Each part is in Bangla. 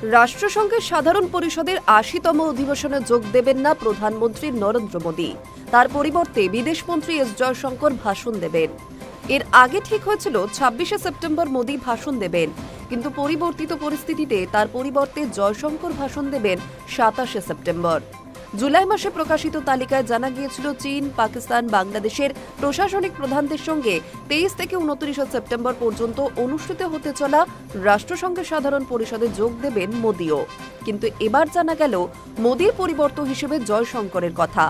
রাষ্ট্রসংঘের সাধারণ পরিষদের ৮০তম অধিবেশনে যোগ দেবেন না প্রধানমন্ত্রী নরেন্দ্র মোদী। তার পরিবর্তে বিদেশমন্ত্রী এস জয়শঙ্কর ভাষণ দেবেন। এর আগে ঠিক হয়েছিল ২৬শে সেপ্টেম্বর মোদী ভাষণ দেবেন, কিন্তু পরিবর্তিত পরিস্থিতিতে তার পরিবর্তে জয়শঙ্কর ভাষণ দেবেন ২৭শে সেপ্টেম্বর। জুলাই মাসে প্রকাশিত তালিকায় জানা গিয়েছিল চীন, পাকিস্তান, বাংলাদেশের প্রশাসনিক প্রধানদের সঙ্গে ২৩ থেকে ২৯ সেপ্টেম্বর পর্যন্ত অনুষ্ঠিত হতে চলা রাষ্ট্রসংঘের সাধারণ পরিষদে যোগ দেবেন মোদীও। কিন্তু এবার জানা গেল মোদীর পরিবর্তন হিসেবে জয়শঙ্করের কথা।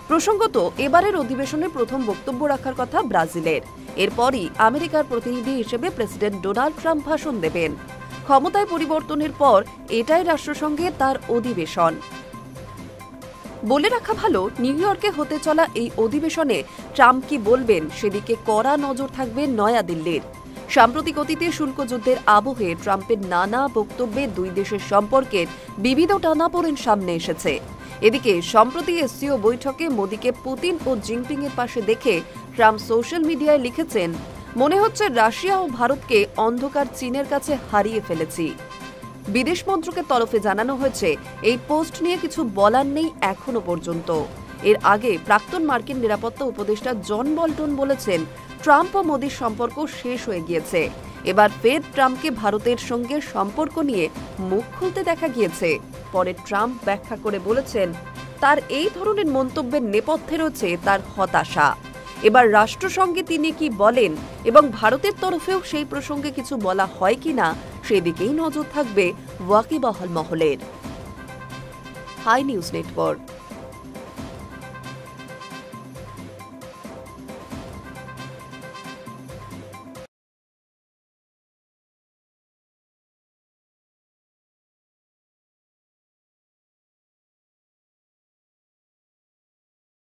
প্রসঙ্গত, এবারের অধিবেশনে প্রথম বক্তব্য রাখার কথা ব্রাজিলের। এরপরই আমেরিকার প্রতিনিধি হিসেবে প্রেসিডেন্ট ডোনাল্ড ট্রাম্প ভাষণ দেবেন। ক্ষমতায় পরিবর্তনের পর এটাই রাষ্ট্রসংঘে তার অধিবেশন। বলে রাখা ভালো, নিউ ইয়র্কে হতে চলা এই অধিবেশনে ট্রাম্প কি বলবেন সেদিকে কড়া নজর থাকবে নয়াদিল্লির। সাম্প্রতিক অতীতে শুল্ক যুদ্ধের আবহে ট্রাম্পের নানা বক্তব্যে দুই দেশের সম্পর্কের বিবিধ টানাপোড়েন সামনে এসেছে। এদিকে সম্প্রতি এসসিও বৈঠকে মোদীকে পুতিন ও জিনপিং এর পাশে দেখে ট্রাম্প সোশ্যাল মিডিয়ায় লিখেছেন, মনে হচ্ছে রাশিয়া ও ভারতকে অন্ধকার চীনের কাছে হারিয়ে ফেলেছি। বিদেশ মন্ত্রকের তরফে জানানো হয়েছে, এই পোস্ট নিয়ে কিছু বলার নেই এখনো পর্যন্ত। এর আগে প্রাক্তন মার্কিন নিরাপত্তা উপদেষ্টা জন বল্টন বলেছেন, ট্রাম্প ও মোদীর সম্পর্ক শেষ হয়ে গিয়েছে। এবার ফের ট্রাম্পকে ভারতের সঙ্গে সম্পর্ক নিয়ে মুখ খুলতে দেখা গিয়েছে। পরে ট্রাম্প ব্যাখ্যা করে বলেছেন, তার এই ধরনের মন্তব্যের নেপথ্যে রয়েছে তার হতাশা। এবার রাষ্ট্রসংঘে তিনি কি বলেন এবং ভারতের তরফেও সেই প্রসঙ্গে কিছু বলা হয় কিনা সেদিকেই নজর থাকবে ওয়াকিবহাল মহলের। Hi News network.